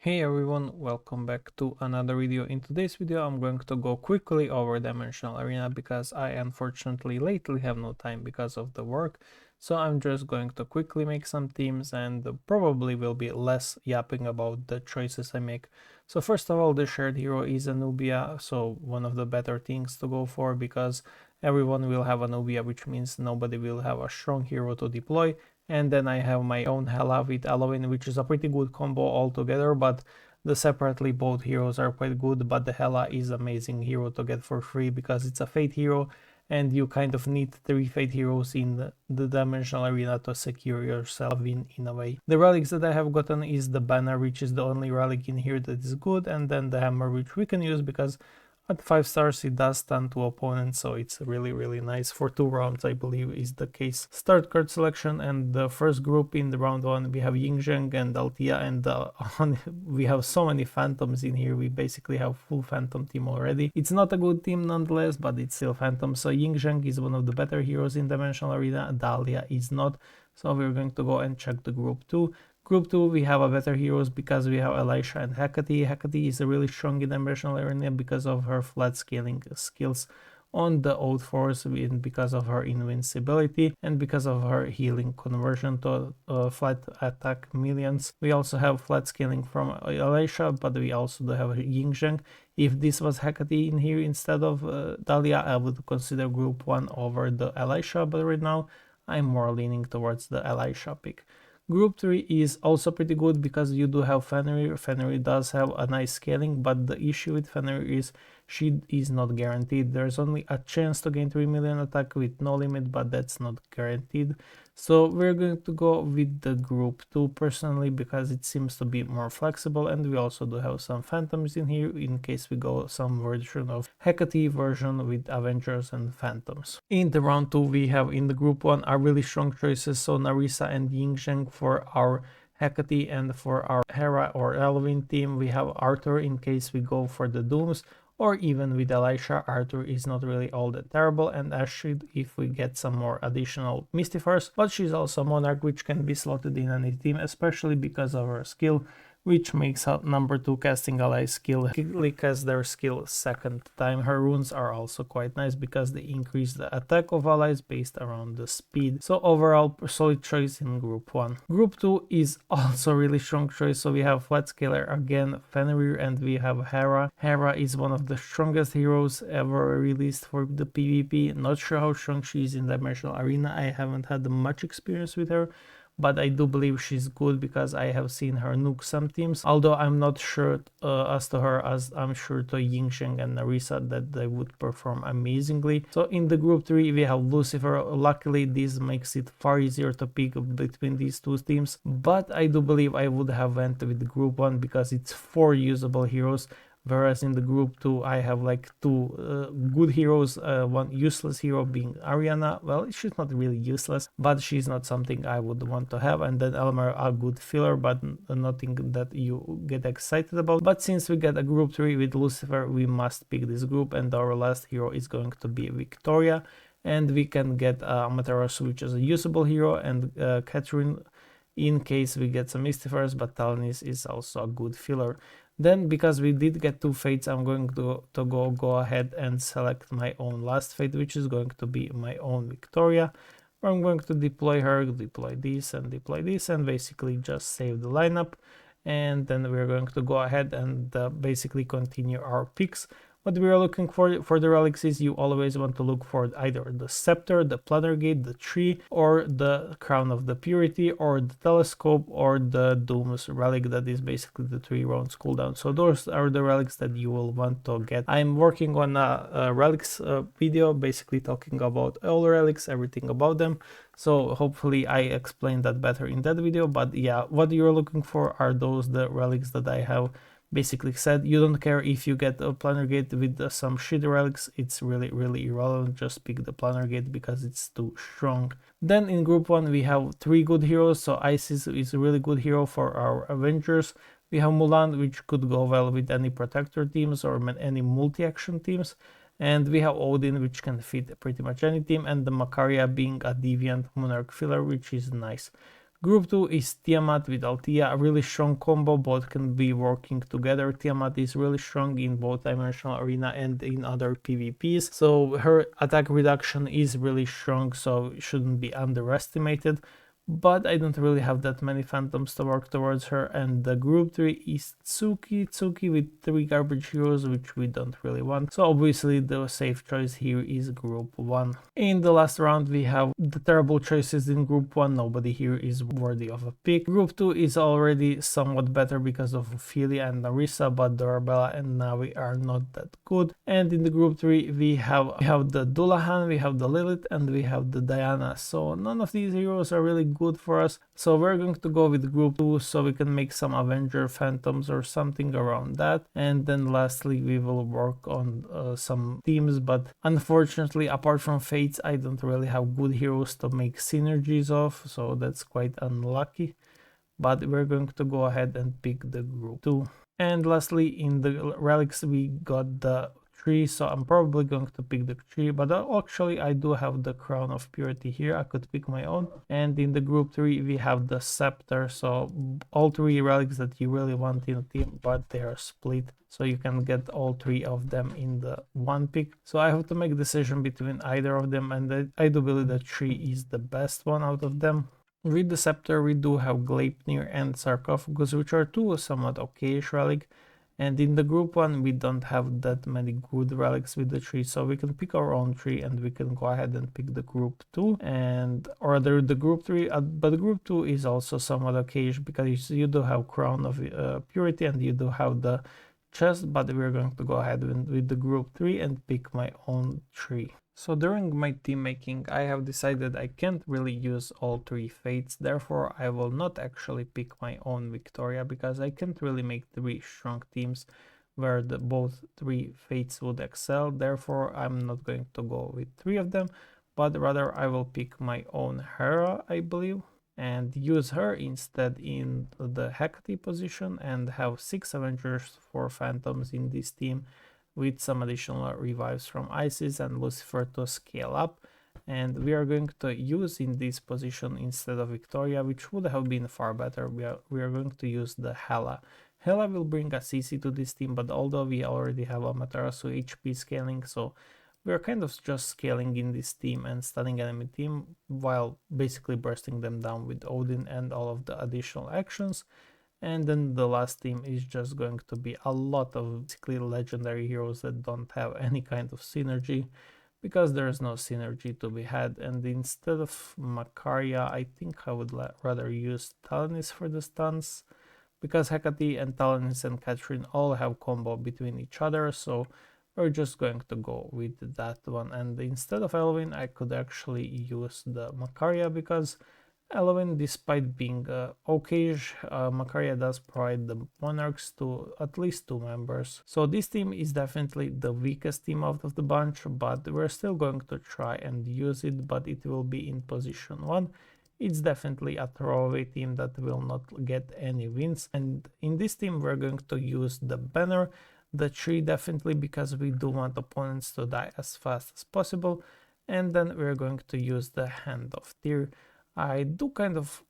Hey everyone, welcome back to another video. In today's video I'm going to go quickly over Dimensional Arena because I unfortunately lately have no time because of the work. So I'm just going to quickly make some teams and probably will be less yapping about the choices I make. So first of all, the shared hero is a Nubia, so one of the better things to go for because everyone will have a Nubia, which means nobody will have a strong hero to deploy. And then I have my own Hela with Halloween, which is a pretty good combo altogether, but the separately both heroes are quite good, but the Hela is amazing hero to get for free because it's a Fate hero and you kind of need 3 Fate heroes in the Dimensional Arena to secure yourself in a way. The relics that I have gotten is the banner, which is the only relic in here that is good, and then the hammer, which we can use because at 5 stars it does stun to opponents, so it's really nice. For 2 rounds I believe is the case. Start card selection, and the first group in the round 1 we have Yingzheng and Altia, and we have so many phantoms in here. We basically have full phantom team already. It's not a good team nonetheless, but it's still phantom. So Yingzheng is one of the better heroes in Dimensional Arena, Dahlia is not. So we're going to go and check the group 2. Group 2 we have a better heroes because we have Elisha and Hecate. Hecate is really strong in Dimensional Arena because of her flat scaling skills on the Old Force, and because of her invincibility and because of her healing conversion to flat attack millions. We also have flat scaling from Elisha, but we also do have Yingzheng. If this was Hecate in here instead of Dahlia, I would consider group 1 over the Elisha, but right now I'm more leaning towards the Elisha pick. Group 3 is also pretty good because you do have Fenrir. Fenrir does have a nice scaling, but the issue with Fenrir is she is not guaranteed. There's only a chance to gain 3 million attack with no limit, but that's not guaranteed. So we're going to go with the group 2 personally because it seems to be more flexible, and we also do have some phantoms in here in case we go some version of Hecate version with Avengers and phantoms. In the round 2 we have in the group 1 are really strong choices, so Narisa and Yingzheng for our Hecate, and for our Hera or Elvin team we have Arthur in case we go for the Dooms, or even with Elisha. Arthur is not really all that terrible, and Astrid if we get some more additional Mystifiers, but she's also Monarch, which can be slotted in any team, especially because of her skill, which makes her number 2 casting ally skill click as their skill second time. Her runes are also quite nice because they increase the attack of allies based around the speed. So overall, solid choice in group 1. Group 2 is also really strong choice, so we have flat scaler again, Fenrir, and we have Hera. Hera is one of the strongest heroes ever released for the PvP. Not sure how strong she is in Dimensional Arena, I haven't had much experience with her, but I do believe she's good because I have seen her nuke some teams, although I'm not sure as to her as I'm sure to Yingzheng and Narisa that they would perform amazingly. So in the group 3 we have Lucifer. Luckily this makes it far easier to pick between these two teams, but I do believe I would have went with group 1 because it's 4 usable heroes, whereas in the group 2 I have like 2 good heroes, one useless hero being Ariana. Well, she's not really useless, but she's not something I would want to have, and then Elmer a good filler, but nothing that you get excited about. But since we get a group 3 with Lucifer, we must pick this group, and our last hero is going to be Victoria, and we can get Omniheroes, which is a usable hero, and Catherine in case we get some Mystifiers, but Talanis is also a good filler. Then, because we did get 2 fates, I'm going to go ahead and select my own last fate, which is going to be my own Victoria. I'm going to deploy her, deploy this, and basically just save the lineup. And then we're going to go ahead and basically continue our picks. What we are looking for the relics is you always want to look for either the scepter, the planar gate, the tree, or the crown of the purity, or the telescope, or the doom's relic that is basically the 3 rounds cooldown. So those are the relics that you will want to get. I'm working on a relics video basically talking about all relics, everything about them. So hopefully I explained that better in that video, but yeah, what you're looking for are the relics that I have basically said. You don't care if you get a planar gate with some shit relics, it's really irrelevant, just pick the planar gate because it's too strong. Then in group 1 we have 3 good heroes, so Isis is a really good hero for our Avengers. We have Mulan, which could go well with any protector teams or any multi-action teams, and we have Odin, which can fit pretty much any team, and the Macaria being a deviant monarch filler, which is nice. Group 2 is Tiamat with Althea, a really strong combo, both can be working together. Tiamat is really strong in both Dimensional Arena and in other PvPs, so her attack reduction is really strong, so it shouldn't be underestimated. But I don't really have that many phantoms to work towards her, and the group 3 is Tsuki with 3 garbage heroes, which we don't really want, so obviously the safe choice here is group 1. In the last round we have the terrible choices in group 1, nobody here is worthy of a pick. Group 2 is already somewhat better because of Ophelia and Narissa, but Dorabella and Navi are not that good. And in the group 3 we have the Dullahan, we have the Lilith, and we have the Diana, so none of these heroes are really good for us, so we're going to go with group 2 so we can make some Avenger Phantoms or something around that. And then lastly we will work on some teams, but unfortunately apart from Fates I don't really have good heroes to make synergies of, so that's quite unlucky. But we're going to go ahead and pick the group 2. And lastly in the relics we got the tree, so I'm probably going to pick the tree, but actually I do have the crown of purity here, I could pick my own. And in the group 3 we have the scepter, so all 3 relics that you really want in a team, but they are split, so you can get all 3 of them in the one pick. So I have to make a decision between either of them, and I do believe that tree is the best one out of them. With the scepter we do have Gleipnir and Sarcophagus, which are 2 somewhat okayish relic. And in the group 1 we don't have that many good relics with the tree, so we can pick our own tree and we can go ahead and pick the group 2 and or rather the group 3, but the group 2 is also somewhat okayish because you do have crown of purity and you do have the chest, but we're going to go ahead with the group 3 and pick my own tree. So during my team making I have decided I can't really use all 3 fates, therefore I will not actually pick my own Victoria because I can't really make 3 strong teams where both 3 fates would excel, therefore I'm not going to go with 3 of them, but rather I will pick my own Hera, I believe, and use her instead in the Hecate position and have 6 Avengers, 4 Phantoms in this team, with some additional revives from Isis and Lucifer to scale up. And we are going to use in this position instead of Victoria, which would have been far better, we are going to use the Hela. Hela will bring a CC to this team, but although we already have Amaterasu HP scaling, so we are kind of just scaling in this team and stunning enemy team while basically bursting them down with Odin and all of the additional actions. And then the last team is just going to be a lot of basically legendary heroes that don't have any kind of synergy, because there's no synergy to be had. And instead of Macaria, I think I would rather use Talanis for the stuns, because Hecate and Talanis and Catherine all have combo between each other, so we're just going to go with that one. And instead of Elwyn, I could actually use the Macaria, because Elwyn, despite being okayish, Macaria does provide the monarchs to at least 2 members. So this team is definitely the weakest team out of the bunch, but we're still going to try and use it, but it will be in position 1. It's definitely a throwaway team that will not get any wins, and in this team we're going to use the banner, the tree definitely, because we do want opponents to die as fast as possible, and then we're going to use the Hand of Tyr. I do kind of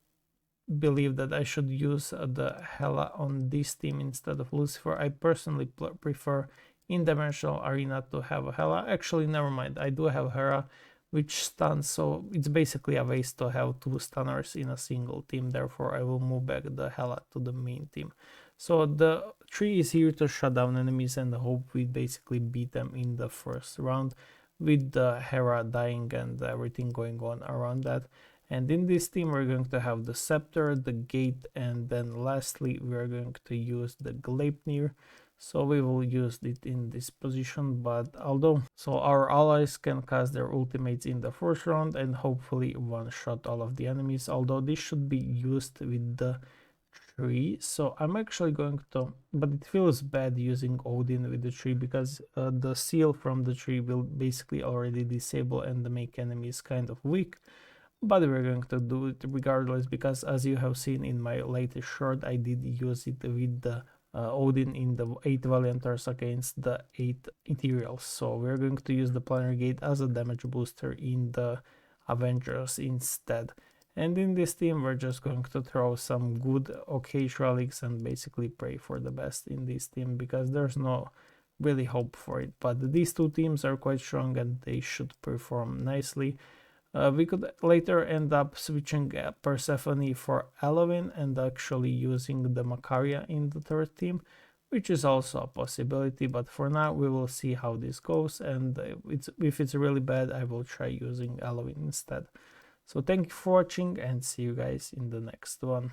believe that I should use the Hela on this team instead of Lucifer. I personally prefer in Dimensional Arena to have a Hela. Actually, never mind, I do have Hera, which stuns, so it's basically a waste to have 2 stunners in a single team, therefore I will move back the Hela to the main team. So the tree is here to shut down enemies and hope we basically beat them in the first round, with the Hera dying and everything going on around that. And in this team we're going to have the scepter, the gate, and then lastly we're going to use the Gleipnir. So we will use it in this position, but so our allies can cast their ultimates in the first round and hopefully one-shot all of the enemies, although this should be used with the tree. So I'm actually going to, but it feels bad using Odin with the tree, because the seal from the tree will basically already disable and make enemies kind of weak. But we're going to do it regardless, because as you have seen in my latest short, I did use it with the Odin in the 8 Valiantars against the 8 Ethereals. So we're going to use the Planetary Gate as a damage booster in the Avengers instead. And in this team, we're just going to throw some good occasion relics and basically pray for the best in this team, because there's no really hope for it. But these two teams are quite strong and they should perform nicely. We could later end up switching Persephone for Elohim and actually using the Macaria in the third team, which is also a possibility, but for now we will see how this goes, and if it's really bad, I will try using Elohim instead. So thank you for watching and see you guys in the next one.